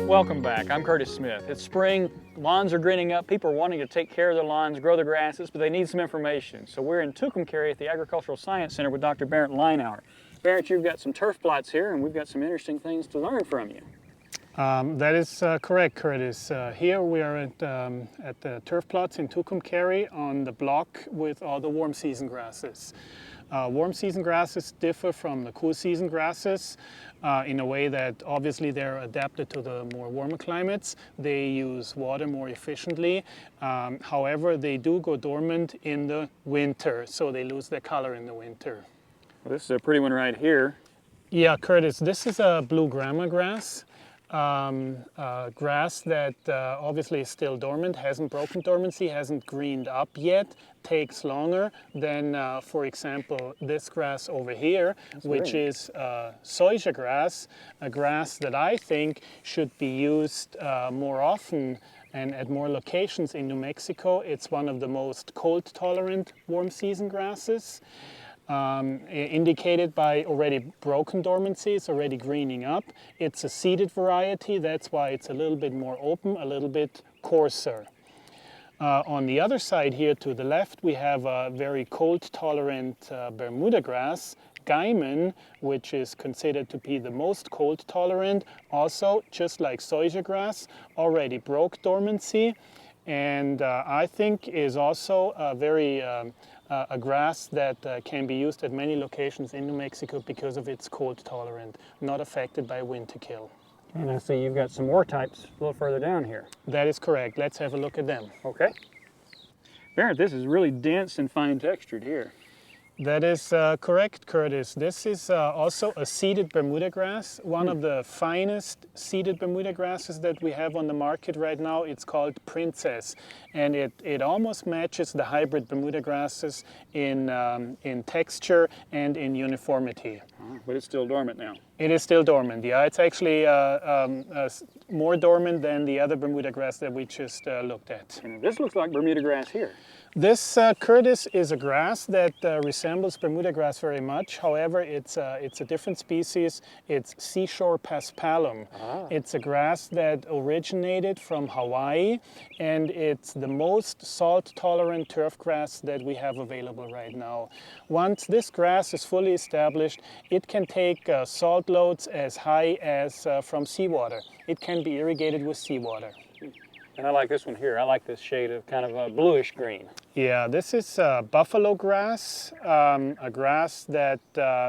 Welcome back. I'm Curtis Smith. It's spring, lawns are greening up, people are wanting to take care of their lawns, grow their grasses, but they need some information. So we're in Tucumcari at the Agricultural Science Center with Dr. Barrett Leinauer. Barrett, you've got some turf plots here and we've got some interesting things to learn from you. That is correct, Curtis. Here we are at the turf plots in Tucumcari on the block with all the warm season grasses. Warm season grasses differ from the cool season grasses in a way that obviously they're adapted to the more warmer climates. They use water more efficiently. However, they do go dormant in the winter, so they lose their color in the winter. Well, this is a pretty one right here. Yeah, Curtis, this is a blue Grama grass. Grass that obviously is still dormant, hasn't broken dormancy, hasn't greened up yet, takes longer than, for example, this grass over here, which is Zopsiagrass, a grass that I think should be used more often and at more locations in New Mexico. It's one of the most cold-tolerant warm season grasses. Indicated by already broken dormancies, already greening up. It's a seeded variety, that's why it's a little bit more open, a little bit coarser. On the other side here to the left, we have a very cold-tolerant Bermudagrass, Gaiman, which is considered to be the most cold-tolerant. Also, just like Zopsiagrass, already broke dormancy, and I think is also a grass that can be used at many locations in New Mexico because of its cold tolerant, not affected by winter kill. And I see you've got some more types a little further down here. That is correct. Let's have a look at them. Okay. Barrett, this is really dense and fine textured here. That is correct, Curtis. This is also a seeded Bermuda grass, one of the finest seeded Bermuda grasses that we have on the market right now. It's called Princess, and it almost matches the hybrid Bermuda grasses in texture and in uniformity. But it's still dormant now. It is still dormant, yeah. It's actually more dormant than the other Bermuda grass that we just looked at. And this looks like Bermuda grass here. This, Curtis, is a grass that resembles Bermuda grass very much. However, it's a different species. It's Seashore paspalum. It's a grass that originated from Hawaii, and it's the most salt-tolerant turf grass that we have available right now. Once this grass is fully established, it can take salt loads as high as from seawater. It can be irrigated with seawater. And I like this one here. I like this shade of kind of a bluish green. Yeah, this is Buffalograss, a grass that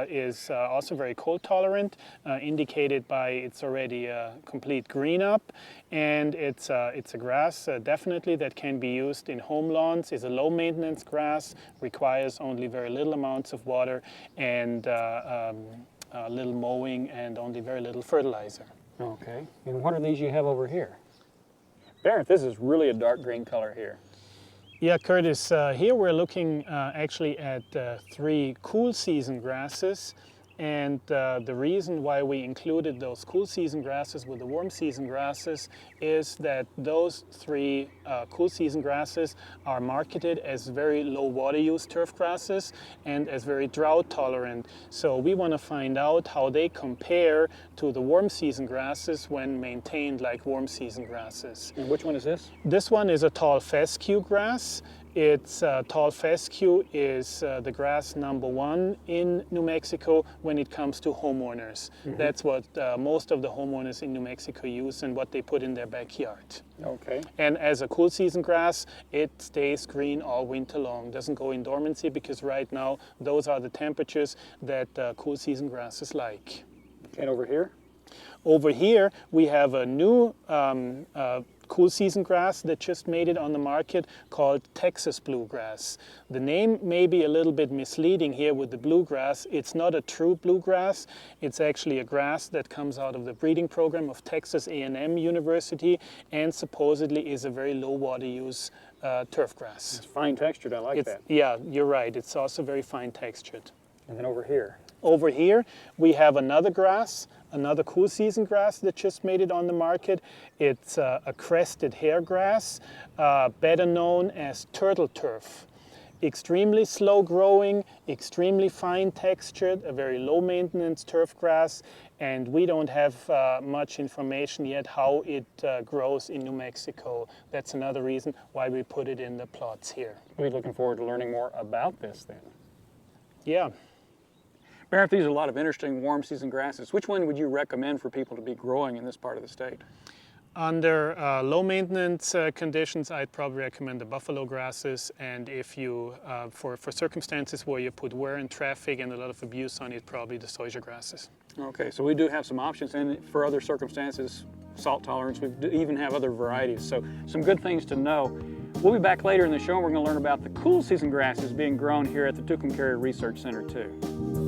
is also very cold tolerant, indicated by it's already a complete green up, and it's a grass definitely that can be used in home lawns. It's a low maintenance grass, requires only very little amounts of water and little mowing and only very little fertilizer. Okay, and what are these you have over here? Barrett, this is really a dark green color here. Yeah, Curtis, here we're looking actually at 3 cool season grasses, and the reason why we included those cool season grasses with the warm season grasses is that those 3 cool season grasses are marketed as very low water use turf grasses and as very drought tolerant. So we want to find out how they compare to the warm season grasses when maintained like warm season grasses. And which one is this? This one is a tall fescue grass. It's tall fescue is the grass #1 in New Mexico when it comes to homeowners. That's what most of the homeowners in New Mexico use and what they put in their backyard. Okay. And as a cool season grass, it stays green all winter long. Doesn't go in dormancy because right now those are the temperatures that cool season grasses like. And over here? Over here we have a new cool season grass that just made it on the market called Texas bluegrass. The name may be a little bit misleading here with the bluegrass. It's not a true bluegrass. It's actually a grass that comes out of the breeding program of Texas A&M University and supposedly is a very low water use turf grass. It's fine textured, I like that. Yeah, you're right. It's also very fine textured. And then over here? Over here we have another grass, another cool season grass that just made it on the market. It's a crested hairgrass, better known as turtle turf. extremely slow growing, extremely fine textured, a very low maintenance turf grass, and we don't have much information yet how it grows in New Mexico. That's another reason why we put it in the plots here. We're looking forward to learning more about this then. Yeah. Barrett, these are a lot of interesting warm season grasses. Which one would you recommend for people to be growing in this part of the state? Under low maintenance conditions, I'd probably recommend the Buffalograsses, and if you, for circumstances where you put wear and traffic and a lot of abuse on it, probably the Zopsiagrasses. Okay, so we do have some options, and for other circumstances, salt tolerance, we even have other varieties, so some good things to know. We'll be back later in the show and we're going to learn about the cool season grasses being grown here at the Tucumcari Research Center too.